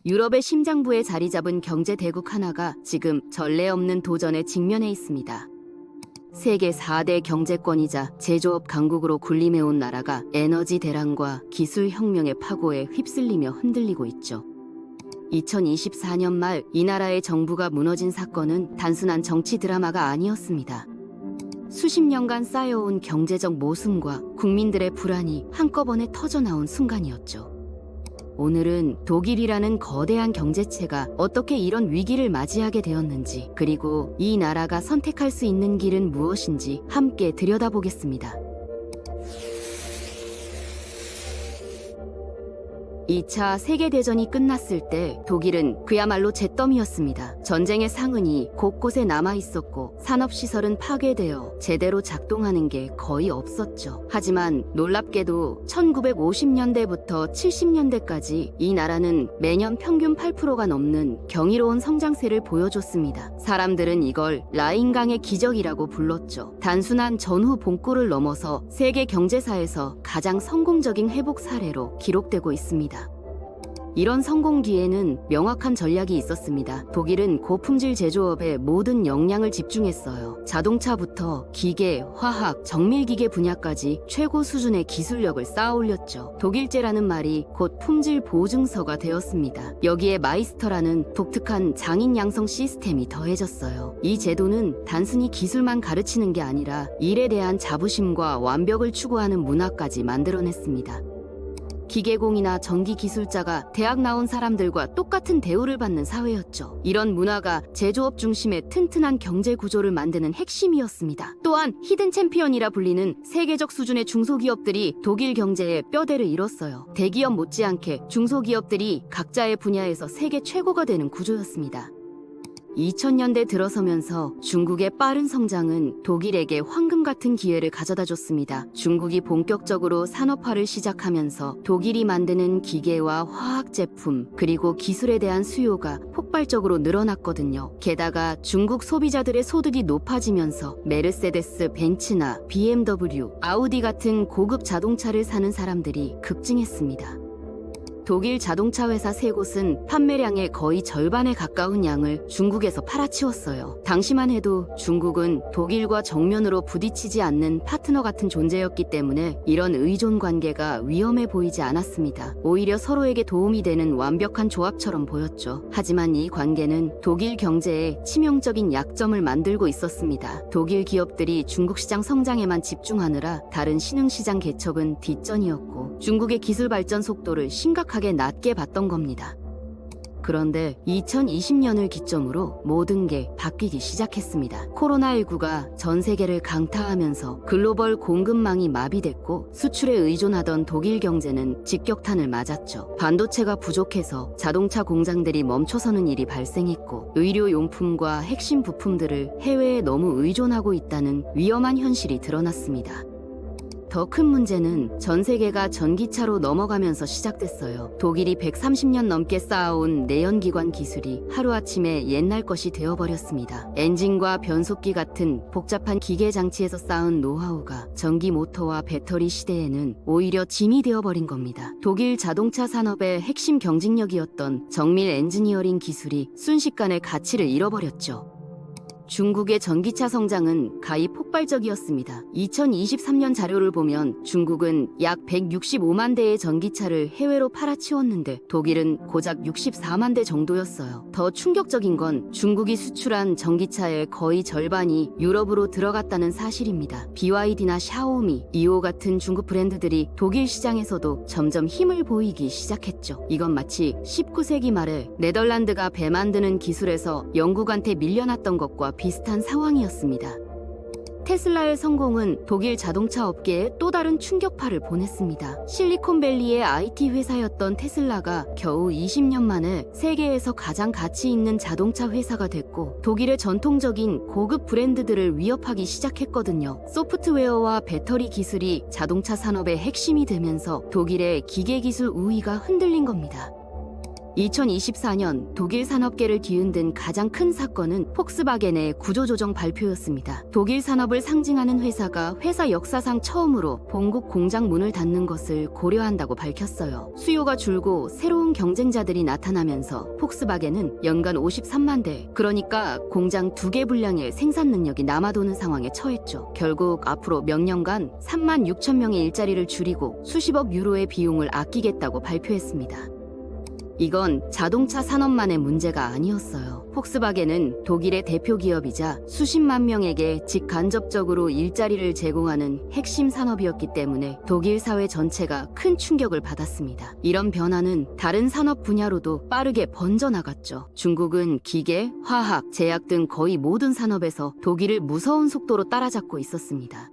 유럽의 심장부에 자리 잡은 경제 대국 하나가 지금 전례 없는 도전에 직면해 있습니다. 세계 4대 경제권이자 제조업 강국으로 군림해온 나라가 에너지 대란과 기술 혁명의 파고에 휩쓸리며 흔들리고 있죠. 2024년 말 이 나라의 정부가 무너진 사건은 단순한 정치 드라마가 아니었습니다. 수십 년간 쌓여온 경제적 모순과 국민들의 불안이 한꺼번에 터져나온 순간이었죠. 오늘은 독일이라는 거대한 경제체가 어떻게 이런 위기를 맞이하게 되었는지, 그리고 이 나라가 선택할 수 있는 길은 무엇인지 함께 들여다보겠습니다. 2차 세계대전이 끝났을 때 독일은 그야말로 잿더미였습니다. 전쟁의 상흔이 곳곳에 남아있었고 산업시설은 파괴되어 제대로 작동하는 게 거의 없었죠. 하지만 놀랍게도 1950년대부터 70년대까지 이 나라는 매년 평균 8%가 넘는 경이로운 성장세를 보여줬습니다. 사람들은 이걸 라인강의 기적이라고 불렀죠. 단순한 전후 복구를 넘어서 세계 경제사에서 가장 성공적인 회복 사례로 기록되고 있습니다. 이런 성공 뒤에는 명확한 전략이 있었습니다. 독일은 고품질 제조업에 모든 역량을 집중했어요. 자동차부터 기계, 화학, 정밀기계 분야까지 최고 수준의 기술력을 쌓아올렸죠. 독일제라는 말이 곧 품질 보증서가 되었습니다. 여기에 마이스터라는 독특한 장인 양성 시스템이 더해졌어요. 이 제도는 단순히 기술만 가르치는 게 아니라 일에 대한 자부심과 완벽을 추구하는 문화까지 만들어냈습니다. 기계공이나 전기기술자가 대학 나온 사람들과 똑같은 대우를 받는 사회였죠. 이런 문화가 제조업 중심의 튼튼한 경제 구조를 만드는 핵심이었습니다. 또한 히든 챔피언이라 불리는 세계적 수준의 중소기업들이 독일 경제에 뼈대를 이뤘어요. 대기업 못지않게 중소기업들이 각자의 분야에서 세계 최고가 되는 구조였습니다. 2000년대 들어서면서 중국의 빠른 성장은 독일에게 황금 같은 기회를 가져다 줬습니다. 중국이 본격적으로 산업화를 시작하면서 독일이 만드는 기계와 화학 제품 그리고 기술에 대한 수요가 폭발적으로 늘어났거든요. 게다가 중국 소비자들의 소득이 높아지면서 메르세데스, 벤츠나 BMW, 아우디 같은 고급 자동차를 사는 사람들이 급증했습니다. 독일 자동차 회사 3곳은 판매량의 거의 절반에 가까운 양을 중국에서 팔아치웠어요. 당시만 해도 중국은 독일과 정면으로 부딪히지 않는 파트너 같은 존재였기 때문에 이런 의존 관계가 위험해 보이지 않았습니다. 오히려 서로에게 도움이 되는 완벽한 조합처럼 보였죠. 하지만 이 관계는 독일 경제에 치명적인 약점을 만들고 있었습니다. 독일 기업들이 중국 시장 성장에만 집중하느라 다른 신흥시장 개척은 뒷전이었고 중국의 기술 발전 속도를 심각하게 낮게 봤던 겁니다. 그런데 2020년을 기점으로 모든 게 바뀌기 시작했습니다. 코로나19가 전 세계를 강타하면서 글로벌 공급망이 마비됐고 수출에 의존하던 독일 경제는 직격탄을 맞았죠. 반도체가 부족해서 자동차 공장들이 멈춰서는 일이 발생했고 의료용품과 핵심 부품들을 해외에 너무 의존하고 있다는 위험한 현실이 드러났습니다. 더 큰 문제는 전 세계가 전기차로 넘어가면서 시작됐어요. 독일이 130년 넘게 쌓아온 내연기관 기술이 하루아침에 옛날 것이 되어버렸습니다. 엔진과 변속기 같은 복잡한 기계 장치에서 쌓은 노하우가 전기 모터와 배터리 시대에는 오히려 짐이 되어버린 겁니다. 독일 자동차 산업의 핵심 경쟁력이었던 정밀 엔지니어링 기술이 순식간에 가치를 잃어버렸죠. 중국의 전기차 성장은 가히 폭발적이었습니다. 2023년 자료를 보면 중국은 약 165만 대의 전기차를 해외로 팔아치웠는데 독일은 고작 64만 대 정도였어요. 더 충격적인 건 중국이 수출한 전기차의 거의 절반이 유럽으로 들어갔다는 사실입니다. BYD나 샤오미, 이오 같은 중국 브랜드들이 독일 시장에서도 점점 힘을 보이기 시작했죠. 이건 마치 19세기 말에 네덜란드가 배 만드는 기술에서 영국한테 밀려났던 것과 비슷한 상황이었습니다. 테슬라의 성공은 독일 자동차 업계에 또 다른 충격파를 보냈습니다. 실리콘밸리의 IT 회사였던 테슬라가 겨우 20년 만에 세계에서 가장 가치 있는 자동차 회사가 됐고 독일의 전통적인 고급 브랜드들을 위협하기 시작했거든요. 소프트웨어와 배터리 기술이 자동차 산업의 핵심이 되면서 독일의 기계기술 우위가 흔들린 겁니다. 2024년 독일 산업계를 뒤흔든 가장 큰 사건은 폭스바겐의 구조조정 발표였습니다. 독일 산업을 상징하는 회사가 회사 역사상 처음으로 본국 공장 문을 닫는 것을 고려한다고 밝혔어요. 수요가 줄고 새로운 경쟁자들이 나타나면서 폭스바겐은 연간 53만 대, 그러니까 공장 2개 분량의 생산 능력이 남아도는 상황에 처했죠. 결국 앞으로 몇 년간 3만 6천 명의 일자리를 줄이고 수십억 유로의 비용을 아끼겠다고 발표했습니다. 이건 자동차 산업만의 문제가 아니었어요. 폭스바겐은 독일의 대표 기업이자 수십만 명에게 직간접적으로 일자리를 제공하는 핵심 산업이었기 때문에 독일 사회 전체가 큰 충격을 받았습니다. 이런 변화는 다른 산업 분야로도 빠르게 번져나갔죠. 중국은 기계, 화학, 제약 등 거의 모든 산업에서 독일을 무서운 속도로 따라잡고 있었습니다.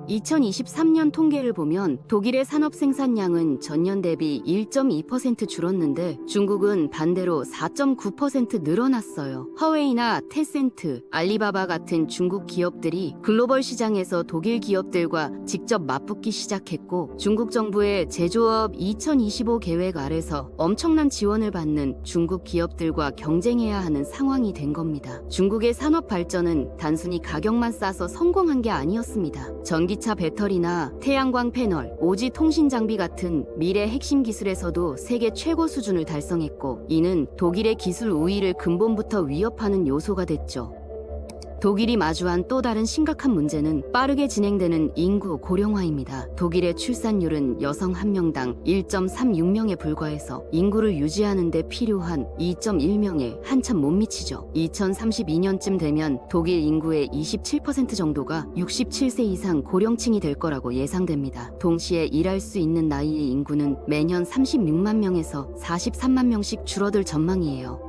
2023년 통계를 보면 독일의 산업 생산량은 전년 대비 1.2% 줄었는데 중국은 반대로 4.9% 늘어났어요. 화웨이나 테센트, 알리바바 같은 중국 기업들이 글로벌 시장에서 독일 기업들과 직접 맞붙기 시작했고, 중국 정부의 제조업 2025 계획 아래서 엄청난 지원을 받는 중국 기업들과 경쟁해야 하는 상황이 된 겁니다. 중국의 산업 발전은 단순히 가격만 싸서 성공한 게 아니었습니다. 전기차 배터리나 태양광 패널, 오지 통신 장비 같은 미래 핵심 기술에서도 세계 최고 수준을 달성했고, 이는 독일의 기술 우위를 근본부터 위협하는 요소가 됐죠. 독일이 마주한 또 다른 심각한 문제는 빠르게 진행되는 인구 고령화입니다. 독일의 출산율은 여성 한 명당 1.36명에 불과해서 인구를 유지하는 데 필요한 2.1명에 한참 못 미치죠. 2032년쯤 되면 독일 인구의 27% 정도가 67세 이상 고령층이 될 거라고 예상됩니다. 동시에 일할 수 있는 나이의 인구는 매년 36만 명에서 43만 명씩 줄어들 전망이에요.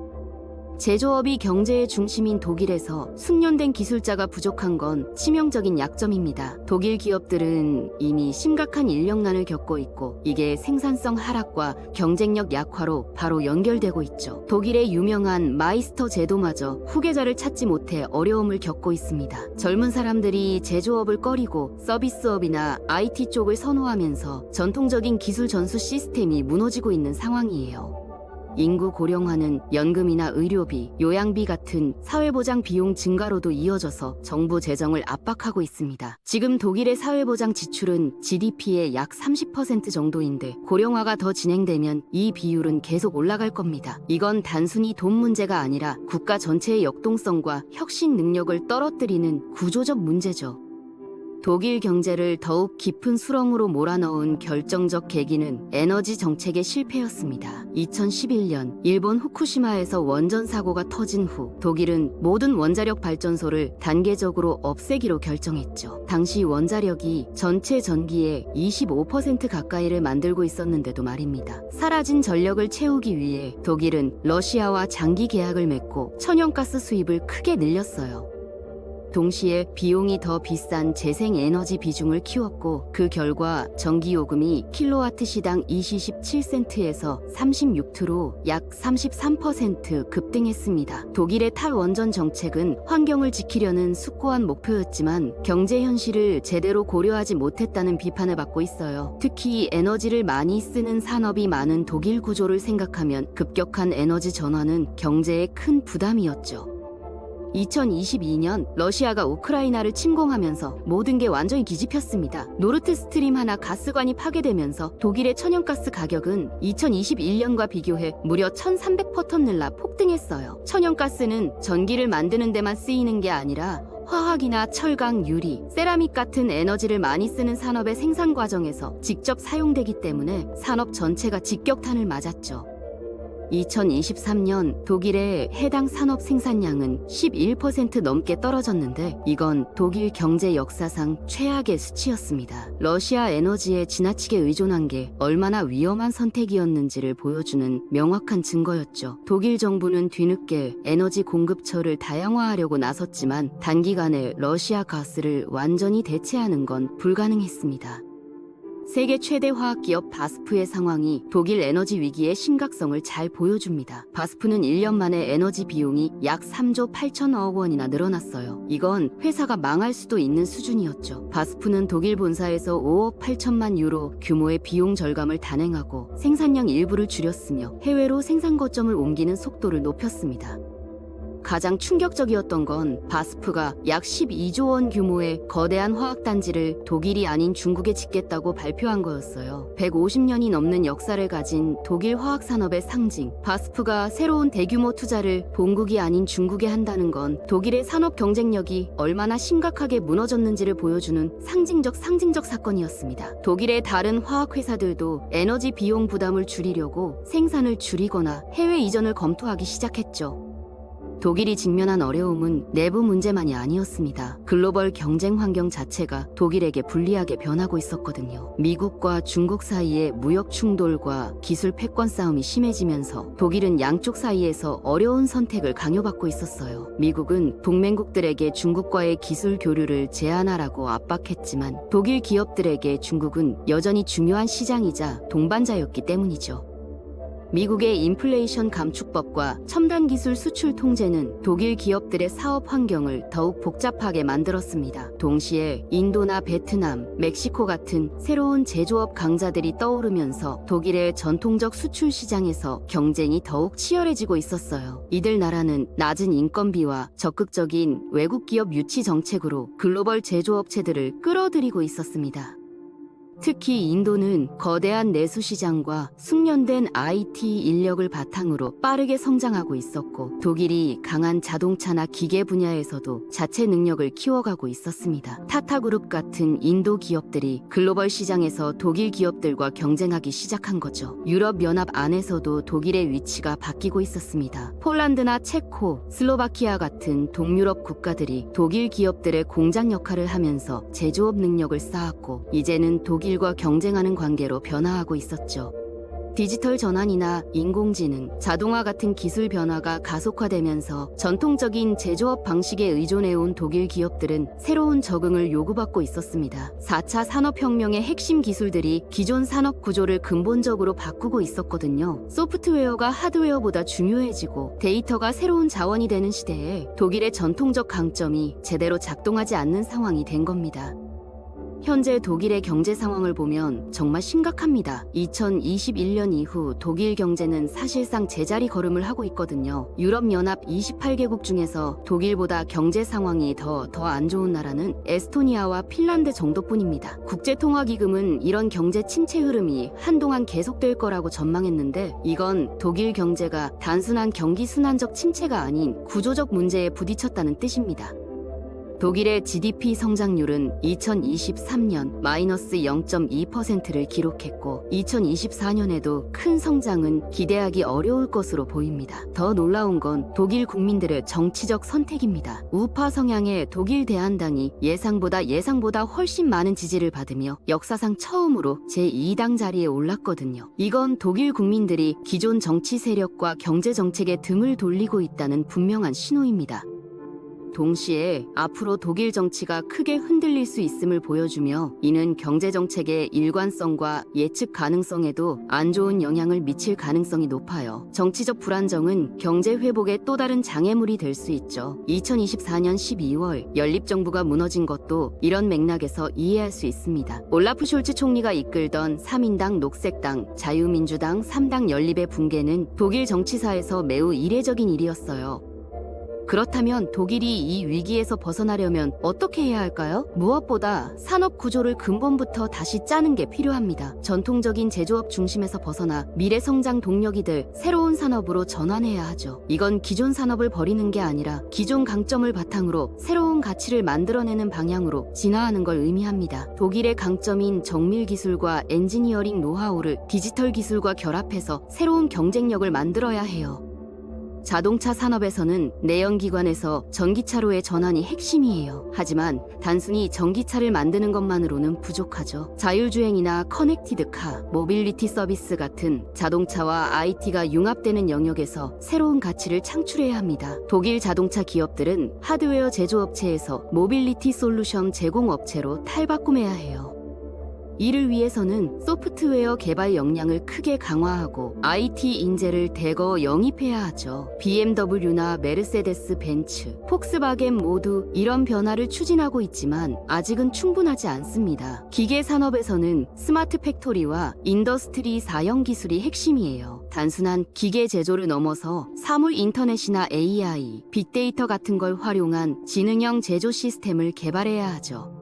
제조업이 경제의 중심인 독일에서 숙련된 기술자가 부족한 건 치명적인 약점입니다. 독일 기업들은 이미 심각한 인력난을 겪고 있고, 이게 생산성 하락과 경쟁력 약화로 바로 연결되고 있죠. 독일의 유명한 마이스터 제도마저 후계자를 찾지 못해 어려움을 겪고 있습니다. 젊은 사람들이 제조업을 꺼리고 서비스업이나 IT 쪽을 선호하면서 전통적인 기술 전수 시스템이 무너지고 있는 상황이에요. 인구 고령화는 연금이나 의료비, 요양비 같은 사회보장 비용 증가로도 이어져서 정부 재정을 압박하고 있습니다. 지금 독일의 사회보장 지출은 GDP의 약 30% 정도인데, 고령화가 더 진행되면 이 비율은 계속 올라갈 겁니다. 이건 단순히 돈 문제가 아니라 국가 전체의 역동성과 혁신 능력을 떨어뜨리는 구조적 문제죠. 독일 경제를 더욱 깊은 수렁으로 몰아넣은 결정적 계기는 에너지 정책의 실패였습니다. 2011년 일본 후쿠시마에서 원전 사고가 터진 후 독일은 모든 원자력 발전소를 단계적으로 없애기로 결정했죠. 당시 원자력이 전체 전기의 25% 가까이를 만들고 있었는데도 말입니다. 사라진 전력을 채우기 위해 독일은 러시아와 장기 계약을 맺고 천연가스 수입을 크게 늘렸어요. 동시에 비용이 더 비싼 재생에너지 비중을 키웠고, 그 결과 전기요금이 킬로와트 시당 27센트에서 36투로 약 33% 급등했습니다. 독일의 탈원전 정책은 환경을 지키려는 숭고한 목표였지만 경제 현실을 제대로 고려하지 못했다는 비판을 받고 있어요. 특히 에너지를 많이 쓰는 산업이 많은 독일 구조를 생각하면 급격한 에너지 전환은 경제에 큰 부담이었죠. 2022년 러시아가 우크라이나를 침공하면서 모든 게 완전히 뒤집혔습니다. 노르트 스트림 하나 가스관이 파괴되면서 독일의 천연가스 가격은 2021년과 비교해 무려 1300%톤 늘라 폭등했어요. 천연가스는 전기를 만드는 데만 쓰이는 게 아니라 화학이나 철강, 유리, 세라믹 같은 에너지를 많이 쓰는 산업의 생산 과정에서 직접 사용되기 때문에 산업 전체가 직격탄을 맞았죠. 2023년 독일의 해당 산업 생산량은 11% 넘게 떨어졌는데, 이건 독일 경제 역사상 최악의 수치였습니다. 러시아 에너지에 지나치게 의존한 게 얼마나 위험한 선택이었는지를 보여주는 명확한 증거였죠. 독일 정부는 뒤늦게 에너지 공급처를 다양화하려고 나섰지만 단기간에 러시아 가스를 완전히 대체하는 건 불가능했습니다. 세계 최대 화학기업 바스프의 상황이 독일 에너지 위기의 심각성을 잘 보여줍니다. 바스프는 1년 만에 에너지 비용이 약 3조 8천억 원이나 늘어났어요. 이건 회사가 망할 수도 있는 수준이었죠. 바스프는 독일 본사에서 5억 8천만 유로 규모의 비용 절감을 단행하고 생산량 일부를 줄였으며 해외로 생산 거점을 옮기는 속도를 높였습니다. 가장 충격적이었던 건 바스프가 약 12조 원 규모의 거대한 화학단지를 독일이 아닌 중국에 짓겠다고 발표한 거였어요. 150년이 넘는 역사를 가진 독일 화학산업의 상징, 바스프가 새로운 대규모 투자를 본국이 아닌 중국에 한다는 건 독일의 산업 경쟁력이 얼마나 심각하게 무너졌는지를 보여주는 상징적 사건이었습니다. 독일의 다른 화학회사들도 에너지 비용 부담을 줄이려고 생산을 줄이거나 해외 이전을 검토하기 시작했죠. 독일이 직면한 어려움은 내부 문제만이 아니었습니다. 글로벌 경쟁 환경 자체가 독일에게 불리하게 변하고 있었거든요. 미국과 중국 사이의 무역 충돌과 기술 패권 싸움이 심해지면서 독일은 양쪽 사이에서 어려운 선택을 강요받고 있었어요. 미국은 동맹국들에게 중국과의 기술 교류를 제한하라고 압박했지만 독일 기업들에게 중국은 여전히 중요한 시장이자 동반자였기 때문이죠. 미국의 인플레이션 감축법과 첨단 기술 수출 통제는 독일 기업들의 사업 환경을 더욱 복잡하게 만들었습니다. 동시에 인도나 베트남, 멕시코 같은 새로운 제조업 강자들이 떠오르면서 독일의 전통적 수출 시장에서 경쟁이 더욱 치열해지고 있었어요. 이들 나라는 낮은 인건비와 적극적인 외국 기업 유치 정책으로 글로벌 제조업체들을 끌어들이고 있었습니다. 특히 인도는 거대한 내수 시장과 숙련된 IT 인력을 바탕으로 빠르게 성장하고 있었고 독일이 강한 자동차나 기계 분야에서도 자체 능력을 키워가고 있었습니다. 타타그룹 같은 인도 기업들이 글로벌 시장에서 독일 기업들과 경쟁하기 시작한 거죠. 유럽연합 안에서도 독일의 위치가 바뀌고 있었습니다. 폴란드나 체코, 슬로바키아 같은 동유럽 국가들이 독일 기업들의 공장 역할을 하면서 제조업 능력을 쌓았고 이제는 독일과 경쟁하는 관계로 변화하고 있었죠. 디지털 전환이나 인공지능, 자동화 같은 기술 변화가 가속화되면서 전통적인 제조업 방식에 의존해온 독일 기업들은 새로운 적응을 요구받고 있었습니다. 4차 산업혁명의 핵심 기술들이 기존 산업 구조를 근본적으로 바꾸고 있었거든요. 소프트웨어가 하드웨어보다 중요해지고 데이터가 새로운 자원이 되는 시대에 독일의 전통적 강점이 제대로 작동하지 않는 상황이 된 겁니다. 현재 독일의 경제 상황을 보면 정말 심각합니다. 2021년 이후 독일 경제는 사실상 제자리 걸음을 하고 있거든요. 유럽연합 28개국 중에서 독일보다 경제 상황이 더 안 좋은 나라는 에스토니아와 핀란드 정도뿐입니다. 국제통화기금은 이런 경제 침체 흐름이 한동안 계속될 거라고 전망했는데 이건 독일 경제가 단순한 경기 순환적 침체가 아닌 구조적 문제에 부딪혔다는 뜻입니다. 독일의 GDP 성장률은 2023년 마이너스 0.2%를 기록했고 2024년에도 큰 성장은 기대하기 어려울 것으로 보입니다. 더 놀라운 건 독일 국민들의 정치적 선택입니다. 우파 성향의 독일 대한당이 예상보다 훨씬 많은 지지를 받으며 역사상 처음으로 제2당 자리에 올랐거든요. 이건 독일 국민들이 기존 정치 세력과 경제 정책에 등을 돌리고 있다는 분명한 신호입니다. 동시에 앞으로 독일 정치가 크게 흔들릴 수 있음을 보여주며 이는 경제정책의 일관성과 예측 가능성에도 안 좋은 영향을 미칠 가능성이 높아요. 정치적 불안정은 경제 회복의 또 다른 장애물이 될 수 있죠. 2024년 12월 연립정부가 무너진 것도 이런 맥락에서 이해할 수 있습니다. 올라프 숄츠 총리가 이끌던 3인당 녹색당, 자유민주당 3당 연립의 붕괴는 독일 정치사에서 매우 이례적인 일이었어요. 그렇다면 독일이 이 위기에서 벗어나려면 어떻게 해야 할까요? 무엇보다 산업 구조를 근본부터 다시 짜는 게 필요합니다. 전통적인 제조업 중심에서 벗어나 미래 성장 동력이 될 새로운 산업으로 전환해야 하죠. 이건 기존 산업을 버리는 게 아니라 기존 강점을 바탕으로 새로운 가치를 만들어내는 방향으로 진화하는 걸 의미합니다. 독일의 강점인 정밀 기술과 엔지니어링 노하우를 디지털 기술과 결합해서 새로운 경쟁력을 만들어야 해요. 자동차 산업에서는 내연기관에서 전기차로의 전환이 핵심이에요. 하지만 단순히 전기차를 만드는 것만으로는 부족하죠. 자율주행이나 커넥티드카, 모빌리티 서비스 같은 자동차와 IT가 융합되는 영역에서 새로운 가치를 창출해야 합니다. 독일 자동차 기업들은 하드웨어 제조업체에서 모빌리티 솔루션 제공업체로 탈바꿈해야 해요. 이를 위해서는 소프트웨어 개발 역량을 크게 강화하고 IT 인재를 대거 영입해야 하죠. BMW나 메르세데스 벤츠, 폭스바겐 모두 이런 변화를 추진하고 있지만 아직은 충분하지 않습니다. 기계 산업에서는 스마트 팩토리와 인더스트리 4형 기술이 핵심이에요. 단순한 기계 제조를 넘어서 사물 인터넷이나 AI, 빅데이터 같은 걸 활용한 지능형 제조 시스템을 개발해야 하죠.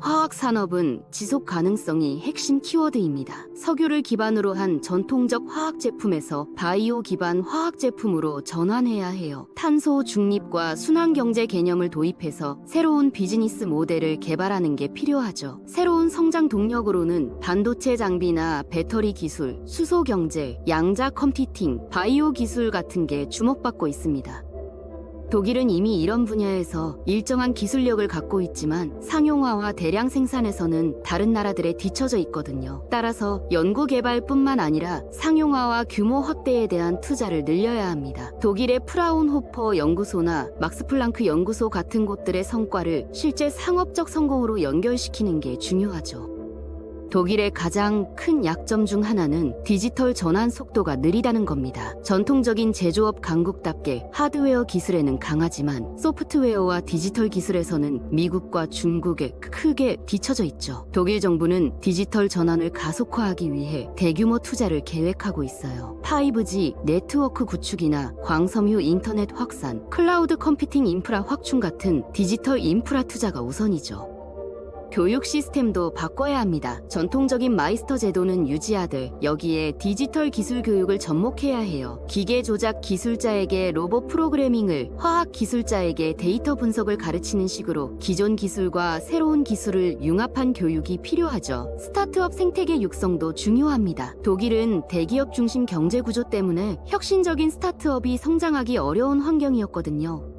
화학 산업은 지속 가능성이 핵심 키워드입니다. 석유를 기반으로 한 전통적 화학 제품에서 바이오 기반 화학 제품으로 전환해야 해요. 탄소 중립과 순환 경제 개념을 도입해서 새로운 비즈니스 모델을 개발하는 게 필요하죠. 새로운 성장 동력으로는 반도체 장비나 배터리 기술, 수소 경제, 양자 컴퓨팅, 바이오 기술 같은 게 주목받고 있습니다. 독일은 이미 이런 분야에서 일정한 기술력을 갖고 있지만 상용화와 대량 생산에서는 다른 나라들에 뒤처져 있거든요. 따라서 연구개발뿐만 아니라 상용화와 규모 확대에 대한 투자를 늘려야 합니다. 독일의 프라운호퍼 연구소나 막스플랑크 연구소 같은 곳들의 성과를 실제 상업적 성공으로 연결시키는 게 중요하죠. 독일의 가장 큰 약점 중 하나는 디지털 전환 속도가 느리다는 겁니다. 전통적인 제조업 강국답게 하드웨어 기술에는 강하지만 소프트웨어와 디지털 기술에서는 미국과 중국에 크게 뒤처져 있죠. 독일 정부는 디지털 전환을 가속화하기 위해 대규모 투자를 계획하고 있어요. 5G 네트워크 구축이나 광섬유 인터넷 확산, 클라우드 컴퓨팅 인프라 확충 같은 디지털 인프라 투자가 우선이죠. 교육 시스템도 바꿔야 합니다. 전통적인 마이스터 제도는 유지하되 여기에 디지털 기술 교육을 접목해야 해요. 기계 조작 기술자에게 로봇 프로그래밍을, 화학 기술자에게 데이터 분석을 가르치는 식으로 기존 기술과 새로운 기술을 융합한 교육이 필요하죠. 스타트업 생태계 육성도 중요합니다. 독일은 대기업 중심 경제 구조 때문에 혁신적인 스타트업이 성장하기 어려운 환경이었거든요.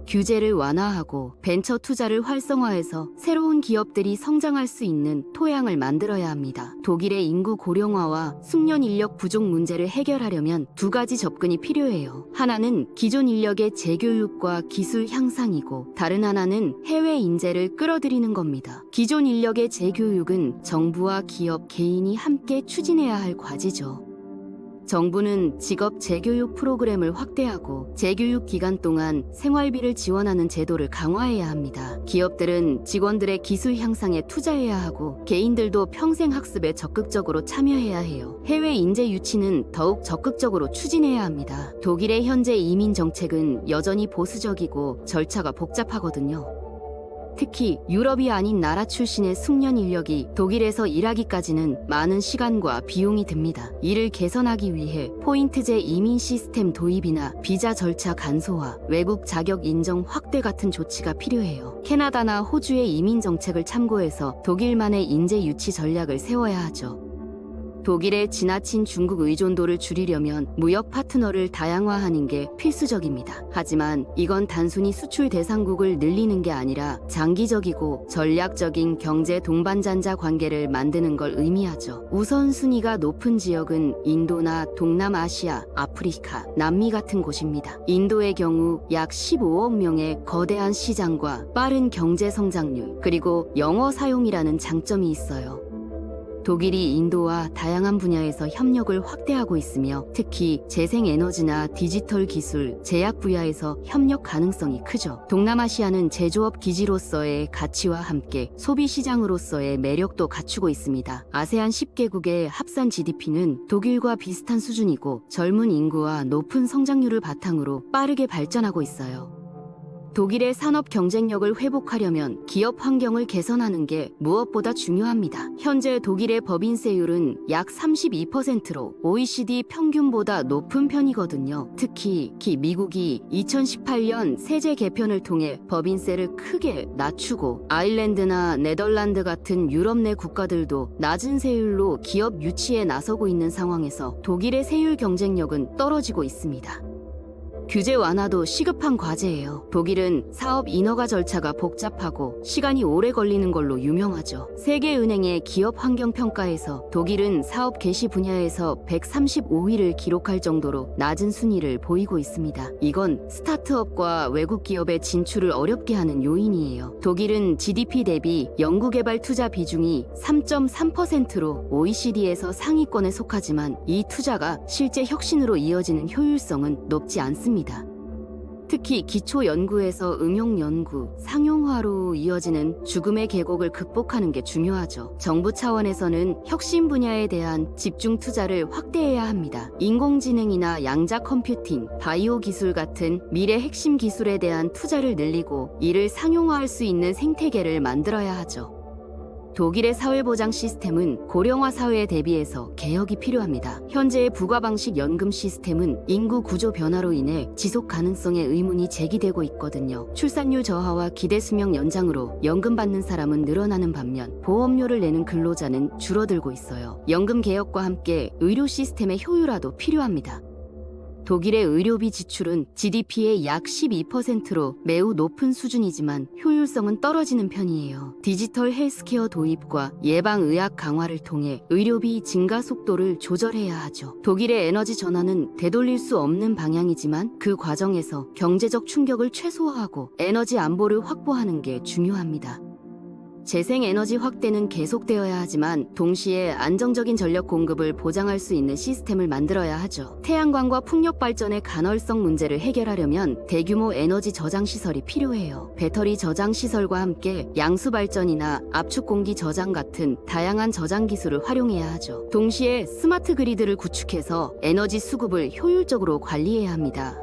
규제를 완화하고 벤처 투자를 활성화해서 새로운 기업들이 성장할 수 있는 토양을 만들어야 합니다. 독일의 인구 고령화와 숙련 인력 부족 문제를 해결하려면 두 가지 접근이 필요해요. 하나는 기존 인력의 재교육과 기술 향상이고 다른 하나는 해외 인재를 끌어들이는 겁니다. 기존 인력의 재교육은 정부와 기업, 개인이 함께 추진해야 할 과제죠. 정부는 직업 재교육 프로그램을 확대하고 재교육 기간 동안 생활비를 지원하는 제도를 강화해야 합니다. 기업들은 직원들의 기술 향상에 투자해야 하고 개인들도 평생 학습에 적극적으로 참여해야 해요. 해외 인재 유치는 더욱 적극적으로 추진해야 합니다. 독일의 현재 이민 정책은 여전히 보수적이고 절차가 복잡하거든요. 특히 유럽이 아닌 나라 출신의 숙련 인력이 독일에서 일하기까지는 많은 시간과 비용이 듭니다. 이를 개선하기 위해 포인트제 이민 시스템 도입이나 비자 절차 간소화, 외국 자격 인정 확대 같은 조치가 필요해요. 캐나다나 호주의 이민 정책을 참고해서 독일만의 인재 유치 전략을 세워야 하죠. 독일의 지나친 중국 의존도를 줄이려면 무역 파트너를 다양화하는 게 필수적입니다. 하지만 이건 단순히 수출 대상국을 늘리는 게 아니라 장기적이고 전략적인 경제 동반자자 관계를 만드는 걸 의미하죠. 우선순위가 높은 지역은 인도나 동남아시아, 아프리카, 남미 같은 곳입니다. 인도의 경우 약 15억 명의 거대한 시장과 빠른 경제 성장률, 그리고 영어 사용이라는 장점이 있어요. 독일이 인도와 다양한 분야에서 협력을 확대하고 있으며 특히 재생에너지나 디지털 기술, 제약 분야에서 협력 가능성이 크죠. 동남아시아는 제조업 기지로서의 가치와 함께 소비 시장으로서의 매력도 갖추고 있습니다. 아세안 10개국의 합산 GDP는 독일과 비슷한 수준이고 젊은 인구와 높은 성장률을 바탕으로 빠르게 발전하고 있어요. 독일의 산업 경쟁력을 회복하려면 기업 환경을 개선하는 게 무엇보다 중요합니다. 현재 독일의 법인세율은 약 32%로 OECD 평균보다 높은 편이거든요. 특히 미국이 2018년 세제 개편을 통해 법인세를 크게 낮추고 아일랜드나 네덜란드 같은 유럽 내 국가들도 낮은 세율로 기업 유치에 나서고 있는 상황에서 독일의 세율 경쟁력은 떨어지고 있습니다. 규제 완화도 시급한 과제예요. 독일은 사업 인허가 절차가 복잡하고 시간이 오래 걸리는 걸로 유명하죠. 세계은행의 기업 환경 평가에서 독일은 사업 개시 분야에서 135위를 기록할 정도로 낮은 순위를 보이고 있습니다. 이건 스타트업과 외국 기업의 진출을 어렵게 하는 요인이에요. 독일은 GDP 대비 연구개발 투자 비중이 3.3%로 OECD에서 상위권에 속하지만 이 투자가 실제 혁신으로 이어지는 효율성은 높지 않습니다. 특히 기초 연구에서 응용 연구, 상용화로 이어지는 죽음의 계곡을 극복하는 게 중요하죠. 정부 차원에서는 혁신 분야에 대한 집중 투자를 확대해야 합니다. 인공지능이나 양자 컴퓨팅, 바이오 기술 같은 미래 핵심 기술에 대한 투자를 늘리고 이를 상용화할 수 있는 생태계를 만들어야 하죠. 독일의 사회보장 시스템은 고령화 사회에 대비해서 개혁이 필요합니다. 현재의 부가방식 연금 시스템은 인구 구조 변화로 인해 지속 가능성에 의문이 제기되고 있거든요. 출산율 저하와 기대 수명 연장으로 연금 받는 사람은 늘어나는 반면 보험료를 내는 근로자는 줄어들고 있어요. 연금 개혁과 함께 의료 시스템의 효율화도 필요합니다. 독일의 의료비 지출은 GDP의 약 12%로 매우 높은 수준이지만 효율성은 떨어지는 편이에요. 디지털 헬스케어 도입과 예방의학 강화를 통해 의료비 증가 속도를 조절해야 하죠. 독일의 에너지 전환은 되돌릴 수 없는 방향이지만 그 과정에서 경제적 충격을 최소화하고 에너지 안보를 확보하는 게 중요합니다. 재생에너지 확대는 계속되어야 하지만 동시에 안정적인 전력 공급을 보장할 수 있는 시스템을 만들어야 하죠. 태양광과 풍력 발전의 간헐성 문제를 해결하려면 대규모 에너지 저장 시설이 필요해요. 배터리 저장 시설과 함께 양수 발전이나 압축 공기 저장 같은 다양한 저장 기술을 활용해야 하죠. 동시에 스마트 그리드를 구축해서 에너지 수급을 효율적으로 관리해야 합니다.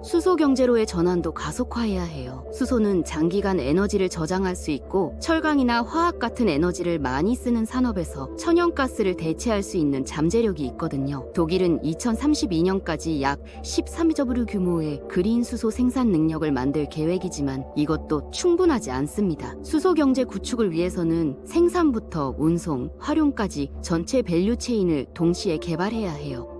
수소 경제로의 전환도 가속화해야 해요. 수소는 장기간 에너지를 저장할 수 있고 철강이나 화학 같은 에너지를 많이 쓰는 산업에서 천연가스를 대체할 수 있는 잠재력이 있거든요. 독일은 2032년까지 약 13조 규모의 그린 수소 생산 능력을 만들 계획이지만 이것도 충분하지 않습니다. 수소 경제 구축을 위해서는 생산부터 운송, 활용까지 전체 밸류 체인을 동시에 개발해야 해요.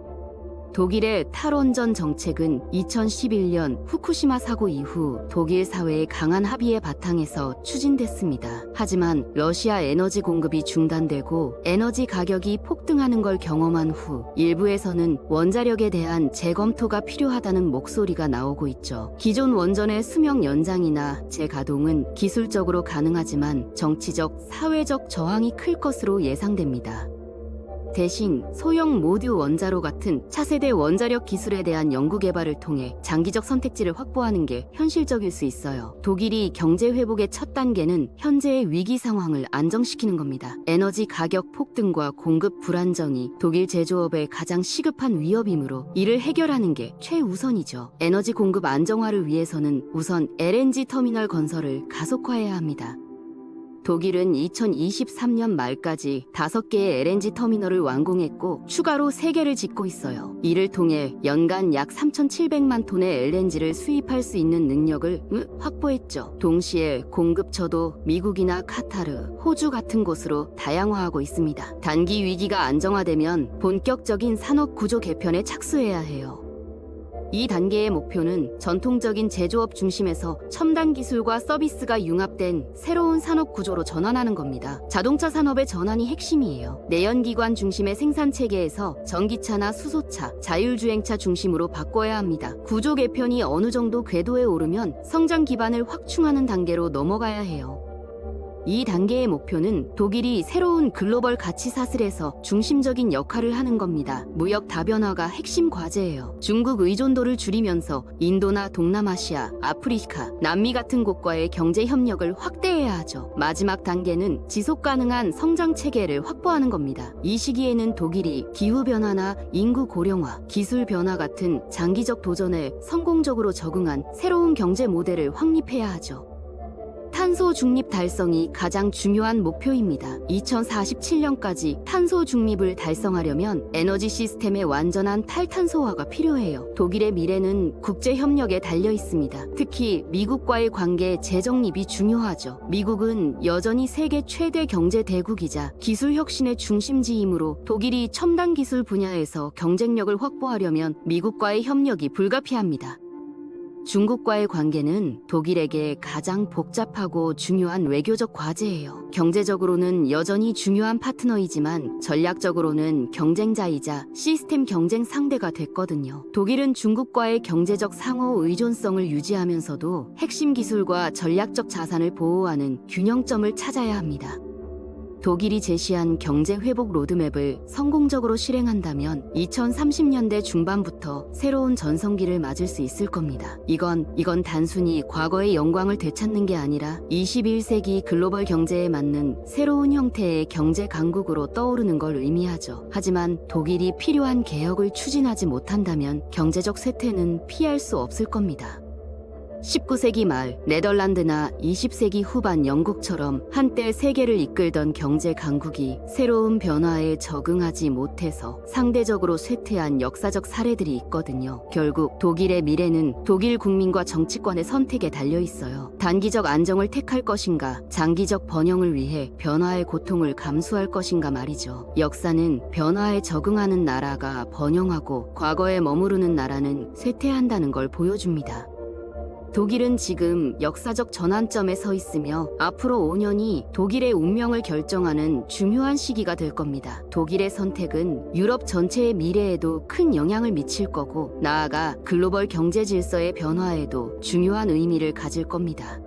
독일의 탈원전 정책은 2011년 후쿠시마 사고 이후 독일 사회의 강한 합의의 바탕에서 추진됐습니다. 하지만 러시아 에너지 공급이 중단되고 에너지 가격이 폭등하는 걸 경험한 후 일부에서는 원자력에 대한 재검토가 필요하다는 목소리가 나오고 있죠. 기존 원전의 수명 연장이나 재가동은 기술적으로 가능하지만 정치적, 사회적 저항이 클 것으로 예상됩니다. 대신 소형 모듈 원자로 같은 차세대 원자력 기술에 대한 연구 개발을 통해 장기적 선택지를 확보하는 게 현실적일 수 있어요. 독일이 경제 회복의 첫 단계는 현재의 위기 상황을 안정시키는 겁니다. 에너지 가격 폭등과 공급 불안정이 독일 제조업의 가장 시급한 위협이므로 이를 해결하는 게 최우선이죠. 에너지 공급 안정화를 위해서는 우선 LNG 터미널 건설을 가속화해야 합니다. 독일은 2023년 말까지 5개의 LNG 터미널을 완공했고 추가로 3개를 짓고 있어요. 이를 통해 연간 약 3,700만 톤의 LNG를 수입할 수 있는 능력을 확보했죠. 동시에 공급처도 미국이나 카타르, 호주 같은 곳으로 다양화하고 있습니다. 단기 위기가 안정화되면 본격적인 산업 구조 개편에 착수해야 해요. 이 단계의 목표는 전통적인 제조업 중심에서 첨단 기술과 서비스가 융합된 새로운 산업 구조로 전환하는 겁니다. 자동차 산업의 전환이 핵심이에요. 내연기관 중심의 생산 체계에서 전기차나 수소차, 자율주행차 중심으로 바꿔야 합니다. 구조 개편이 어느 정도 궤도에 오르면 성장 기반을 확충하는 단계로 넘어가야 해요. 이 단계의 목표는 독일이 새로운 글로벌 가치 사슬에서 중심적인 역할을 하는 겁니다. 무역 다변화가 핵심 과제예요. 중국 의존도를 줄이면서 인도나 동남아시아, 아프리카, 남미 같은 곳과의 경제 협력을 확대해야 하죠. 마지막 단계는 지속 가능한 성장 체계를 확보하는 겁니다. 이 시기에는 독일이 기후변화나 인구 고령화, 기술 변화 같은 장기적 도전에 성공적으로 적응한 새로운 경제 모델을 확립해야 하죠. 탄소 중립 달성이 가장 중요한 목표입니다. 2047년까지 탄소 중립을 달성하려면 에너지 시스템의 완전한 탈탄소화가 필요해요. 독일의 미래는 국제 협력에 달려 있습니다. 특히 미국과의 관계 재정립이 중요하죠. 미국은 여전히 세계 최대 경제 대국이자 기술 혁신의 중심지이므로 독일이 첨단 기술 분야에서 경쟁력을 확보하려면 미국과의 협력이 불가피합니다. 중국과의 관계는 독일에게 가장 복잡하고 중요한 외교적 과제예요. 경제적으로는 여전히 중요한 파트너이지만 전략적으로는 경쟁자이자 시스템 경쟁 상대가 됐거든요. 독일은 중국과의 경제적 상호 의존성을 유지하면서도 핵심 기술과 전략적 자산을 보호하는 균형점을 찾아야 합니다. 독일이 제시한 경제 회복 로드맵을 성공적으로 실행한다면 2030년대 중반부터 새로운 전성기를 맞을 수 있을 겁니다. 이건 단순히 과거의 영광을 되찾는 게 아니라 21세기 글로벌 경제에 맞는 새로운 형태의 경제 강국으로 떠오르는 걸 의미하죠. 하지만 독일이 필요한 개혁을 추진하지 못한다면 경제적 쇠퇴는 피할 수 없을 겁니다. 19세기 말 네덜란드나 20세기 후반 영국처럼 한때 세계를 이끌던 경제 강국이 새로운 변화에 적응하지 못해서 상대적으로 쇠퇴한 역사적 사례들이 있거든요. 결국 독일의 미래는 독일 국민과 정치권의 선택에 달려 있어요. 단기적 안정을 택할 것인가, 장기적 번영을 위해 변화의 고통을 감수할 것인가 말이죠. 역사는 변화에 적응하는 나라가 번영하고 과거에 머무르는 나라는 쇠퇴한다는 걸 보여줍니다. 독일은 지금 역사적 전환점에 서 있으며 앞으로 5년이 독일의 운명을 결정하는 중요한 시기가 될 겁니다. 독일의 선택은 유럽 전체의 미래에도 큰 영향을 미칠 거고 나아가 글로벌 경제 질서의 변화에도 중요한 의미를 가질 겁니다.